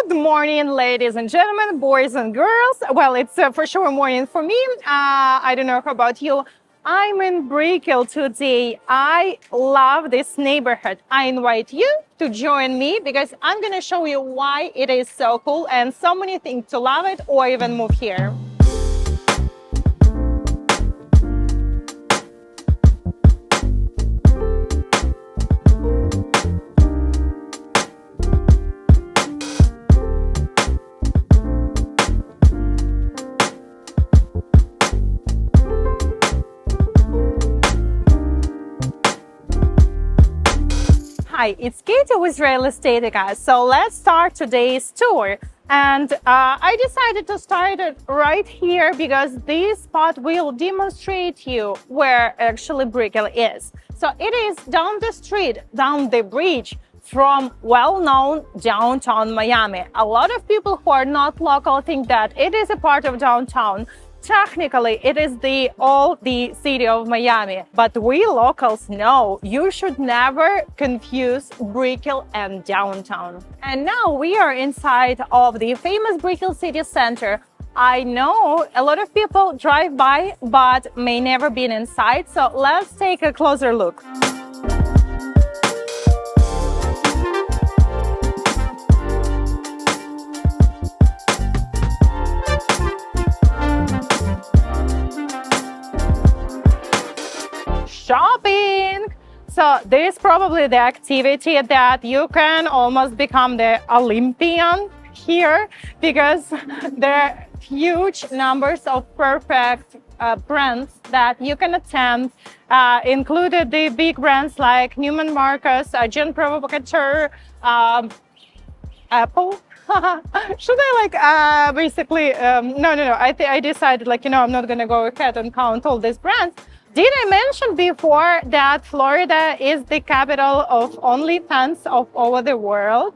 Good morning, ladies and gentlemen, boys and girls. Well, it's for sure morning for me. I don't know about you. I'm in Brickell today. I love this neighborhood. I invite you to join me because I'm going to show you why it is so cool and so many things to love it or even move here. Hi, it's Katie with Realestatika. So let's start today's tour. And I decided to start it right here because this spot will demonstrate you where actually Brickell is. So it is down the street, down the bridge from well-known downtown Miami. A lot of people who are not local think that it is a part of downtown. Technically, it is the city of Miami, but we locals know you should never confuse Brickell and downtown. And now we are inside of the famous Brickell City Center. I know a lot of people drive by, but may never been inside, so let's take a closer look. Shopping! So this is probably the activity that you can almost become the Olympian here because there are huge numbers of perfect brands that you can attend, included the big brands like Neiman Marcus, Jean Provocateur, Apple. Should I basically no, I decided I'm not gonna go ahead and count all these brands. Did I mention before that Florida is the capital of OnlyFans of over the world?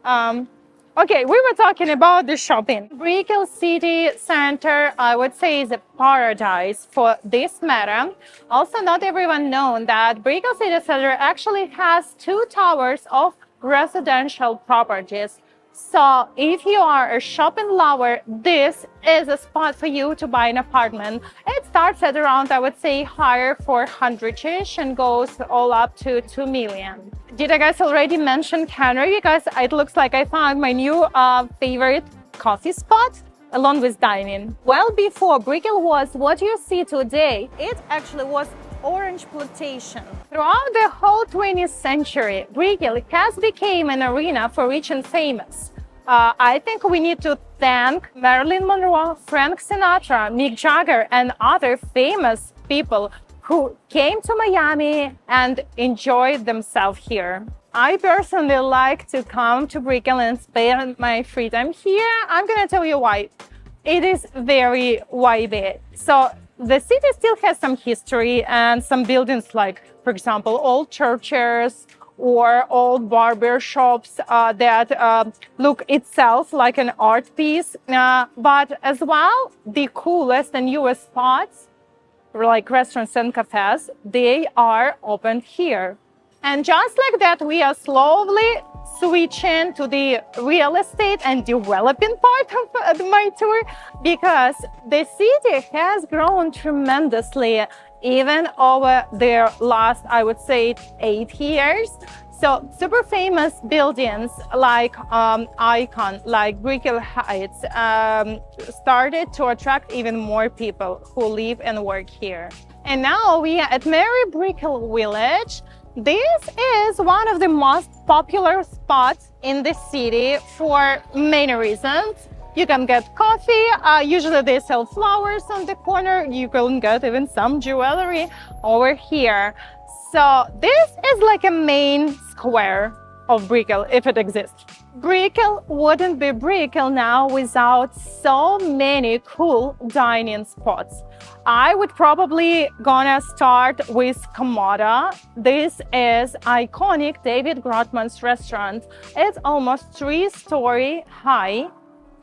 Okay, we were talking about the shopping. Brickell City Center, I would say, is a paradise for this matter. Also, not everyone knows that Brickell City Center actually has 2 towers of residential properties. So if you are a shopping lover, this is a spot for you to buy an apartment. It starts at around, I would say, higher 400-ish and goes all up to 2 million. Did I guys already mention Henry? Because it looks like I found my new favorite coffee spot along with dining. Well, before Brickell was what you see today, it actually was orange plantation. Throughout the whole 20th century, Brickell has become an arena for rich and famous. I think we need to thank Marilyn Monroe, Frank Sinatra, Mick Jagger, and other famous people who came to Miami and enjoyed themselves here. I personally like to come to Brickell and spend my free time here. I'm gonna tell you why. It is very wide. So the city still has some history and some buildings like, for example, old churches or old barber shops that look itself like an art piece. But as well, the coolest and newest spots, like restaurants and cafes, they are open here. And just like that, we are slowly switching to the real estate and developing part of my tour because the city has grown tremendously even over the last, I would say, 8 years. So super famous buildings like Icon, like Brickell Heights started to attract even more people who live and work here. And now we are at Mary Brickell Village. This is one of the most popular spots in the city for many reasons. You can get coffee, usually they sell flowers on the corner. You can get even some jewelry over here. So this is like a main square of Brickell, if it exists. Brickell wouldn't be Brickell now without so many cool dining spots. I would probably gonna start with Komoda. This is iconic David Grotman's restaurant. It's almost 3-story high.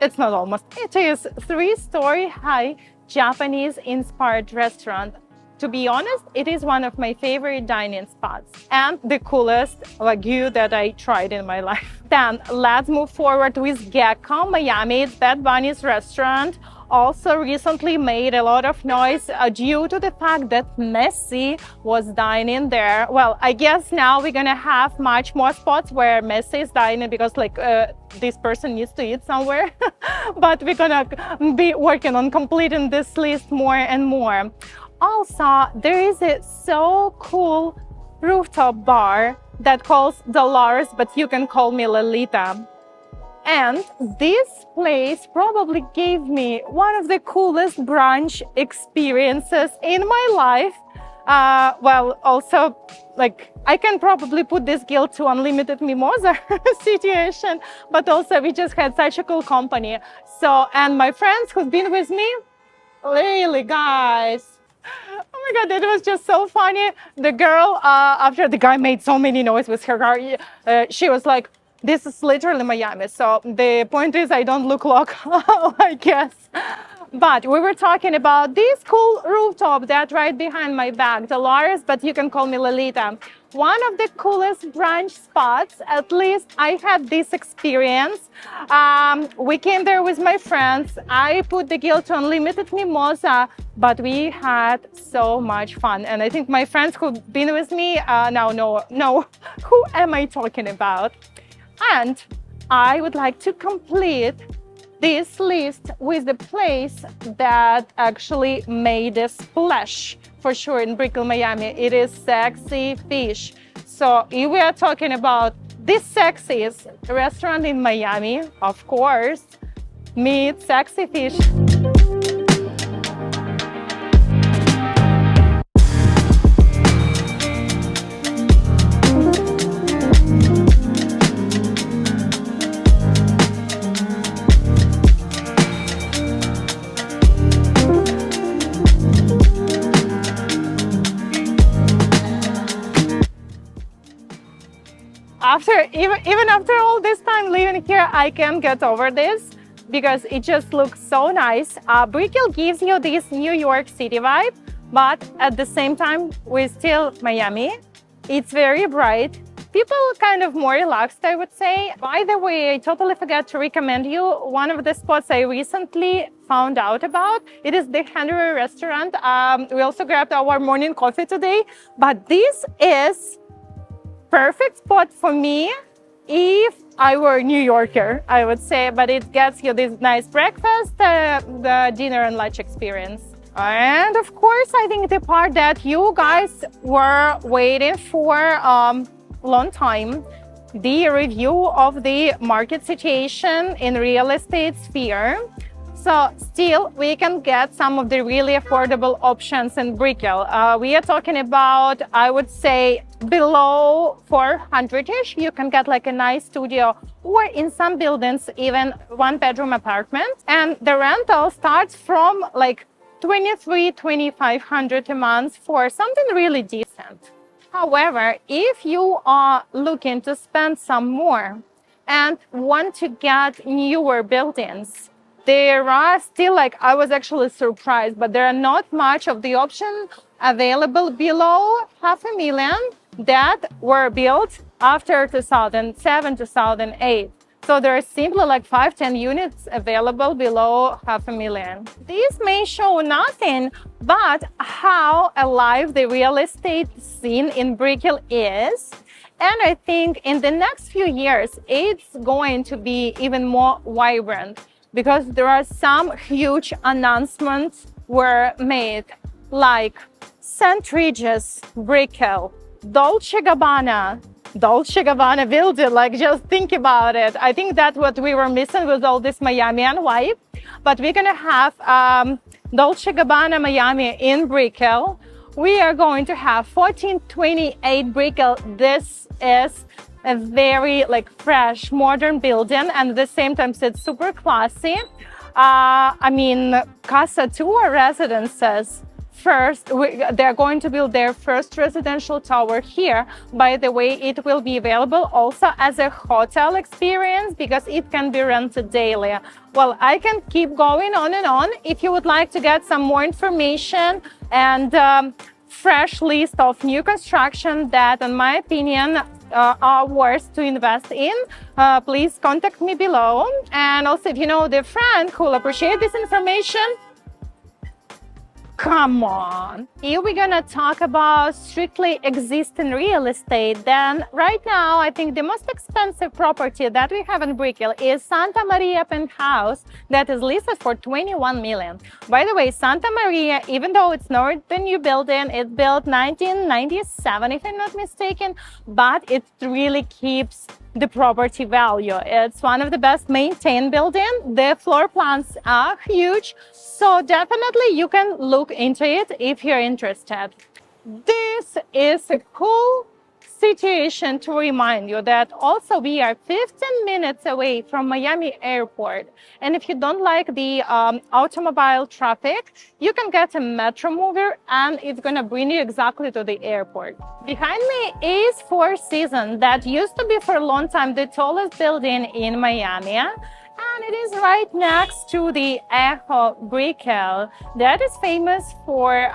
It's not almost, it is 3-story high Japanese-inspired restaurant. to be honest, it is one of my favorite dining spots and the coolest Wagyu that I tried in my life. Then let's move forward with Gecko Miami. It's Bad Bunny's restaurant. Also recently made a lot of noise due to the fact that Messi was dining there. Well, I guess now we're gonna have much more spots where Messi is dining because this person needs to eat somewhere. But we're gonna be working on completing this list more and more. Also, there is a so cool rooftop bar that calls Dolores, but you can call me Lolita. And this place probably gave me one of the coolest brunch experiences in my life. Well, also, I can probably put this guilt to unlimited mimosa situation, but also we just had such a cool company. So, and my friends who've been with me, really, guys. Oh my God, it was just so funny. The girl, after the guy made so many noise with her car, she was like, this is literally Miami. So the point is I don't look local, I guess. But we were talking about this cool rooftop that right behind my back, Dolores, but you can call me Lolita. One of the coolest brunch spots, at least I had this experience. We came there with my friends. I put the guilt to unlimited mimosa, but we had so much fun. And I think my friends who've been with me now know who am I talking about. And I would like to complete this list with the place that actually made a splash for sure in Brickell, Miami. It is Sexy Fish. So if we are talking about the sexiest restaurant in Miami, of course, meet Sexy Fish. Even after all this time living here, I can't get over this because it just looks so nice. Brickell gives you this New York City vibe, but at the same time, we're still Miami. It's very bright. People kind of more relaxed, I would say. By the way, I totally forgot to recommend you one of the spots I recently found out about. It is the Henry restaurant. We also grabbed our morning coffee today, but this is perfect spot for me if I were a New Yorker, I would say, but it gets you this nice breakfast, the dinner and lunch experience. And of course, I think the part that you guys were waiting for long time, the review of the market situation in real estate sphere. So still, we can get some of the really affordable options in Brickell. We are talking about, I would say, below 400-ish. You can get like a nice studio, or in some buildings, even one-bedroom apartment. And the rental starts from like $2,300-2,500 a month for something really decent. However, if you are looking to spend some more and want to get newer buildings, there are still, I was actually surprised, but there are not much of the options available below $500,000 that were built after 2007, 2008. So there are simply 5-10 units available below $500,000. This may show nothing but how alive the real estate scene in Brickell is. And I think in the next few years, it's going to be even more vibrant, because there are some huge announcements were made, like St. Regis, Brickell, Dolce Gabbana building, just think about it. I think that's what we were missing with all this Miamian vibe. But we're gonna have Dolce Gabbana Miami in Brickell. We are going to have 1428 Brickell. This is a very fresh, modern building, and at the same time it's super classy. I mean, Casa Tua residences. First, they're going to build their first residential tower here. By the way, it will be available also as a hotel experience because it can be rented daily. Well, I can keep going on and on. If you would like to get some more information, and fresh list of new construction that, in my opinion, are worth to invest in. Please contact me below. And also, if you know the friend who will appreciate this information, come on. If we're gonna talk about strictly existing real estate, then right now I think the most expensive property that we have in Brickell is Santa Maria penthouse that is listed for 21 million. By the way, Santa Maria, even though it's not the new building, it's built 1997 if I'm not mistaken, but it really keeps the property value. It's one of the best maintained buildings. The floor plans are huge, so definitely you can look into it if you're interested. This is a cool situation to remind you that also we are 15 minutes away from Miami airport. And if you don't like the automobile traffic, you can get a metro mover and it's gonna bring you exactly to the airport. Behind me is Four Seasons that used to be for a long time the tallest building in Miami. And it is right next to the Echo Brickell that is famous for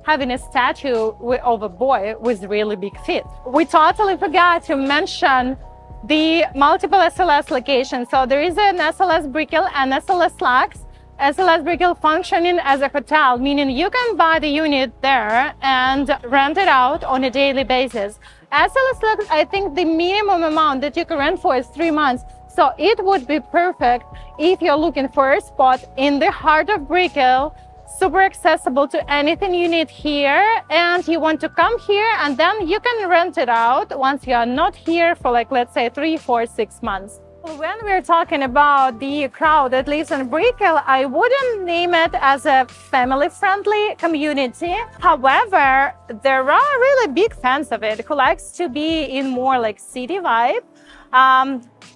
having a statue of a boy with really big feet. We totally forgot to mention the multiple SLS locations. So there is an SLS Brickell and SLS Lux. SLS Brickell functioning as a hotel, meaning you can buy the unit there and rent it out on a daily basis. SLS Lux, I think the minimum amount that you can rent for is 3 months. So it would be perfect if you're looking for a spot in the heart of Brickell, super accessible to anything you need here, and you want to come here and then you can rent it out once you are not here for, like, let's say 3, 4, 6 months. When we're talking about the crowd that lives in Brickell, I wouldn't name it as a family-friendly community. However, there are really big fans of it who likes to be in more like city vibe.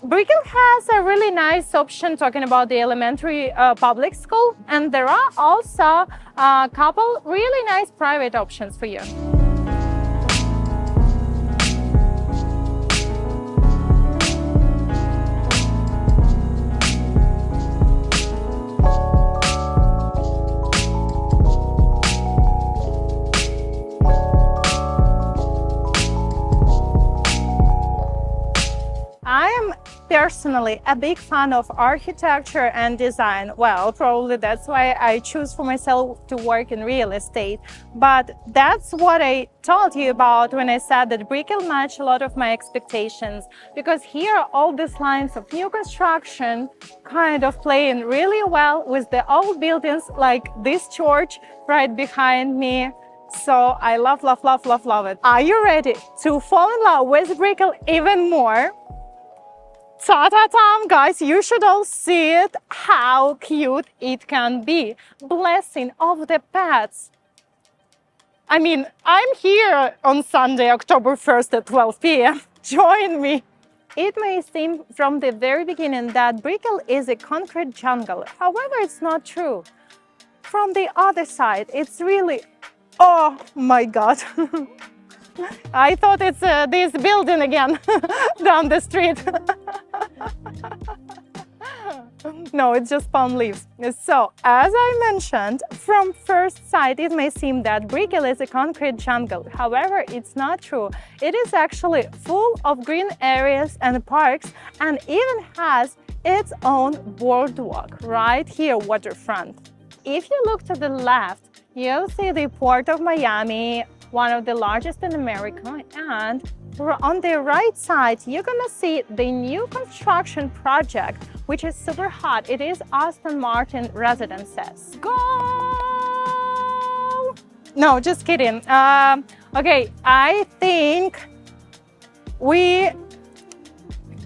Brickell has a really nice option talking about the elementary public school, and there are also a couple really nice private options for you. I am personally a big fan of architecture and design. Well, probably that's why I choose for myself to work in real estate. But that's what I told you about when I said that Brickell matched a lot of my expectations, because here all these lines of new construction kind of playing really well with the old buildings like this church right behind me. So I love, love, love, love, love it. Are you ready to fall in love with Brickell even more? Ta-ta-tam, guys, you should all see it, how cute it can be. Blessing of the pets. I mean, I'm here on Sunday, October 1st at 12 p.m. Join me. It may seem from the very beginning that Brickell is a concrete jungle. However, it's not true. From the other side, it's really, oh my God. I thought it's this building again down the street. No, it's just palm leaves. So, as I mentioned, from first sight, it may seem that Brickell is a concrete jungle. However, it's not true. It is actually full of green areas and parks, and even has its own boardwalk right here, waterfront. If you look to the left, you'll see the Port of Miami, one of the largest in America, and on the right side, you're gonna see the new construction project, which is super hot. It is Aston Martin Residences. Go! No, just kidding. Okay, I think we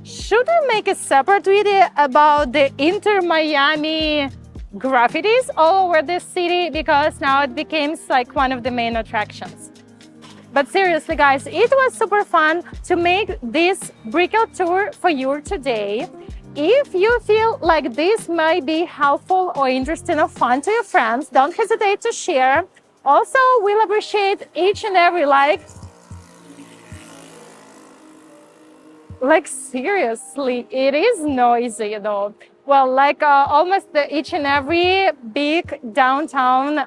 shouldn't make a separate video about the Inter-Miami graffitis all over the city, because now it becomes like one of the main attractions. But seriously, guys, it was super fun to make this Brickell tour for you today. If you feel like this might be helpful or interesting or fun to your friends, don't hesitate to share. Also, we'll appreciate each and every like. Like, seriously, it is noisy though. Well, like almost each and every big downtown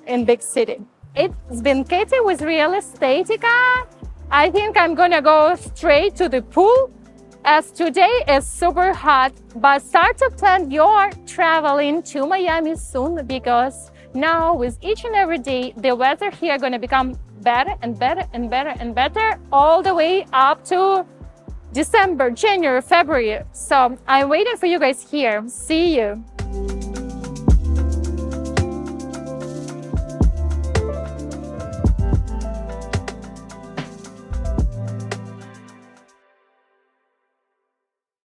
in big city. It's been Katie with Realestatika. I think I'm gonna go straight to the pool as today is super hot, but start to plan your traveling to Miami soon, because now with each and every day, the weather here gonna become better and better and better and better all the way up to December, January, February. So I'm waiting for you guys here. See you.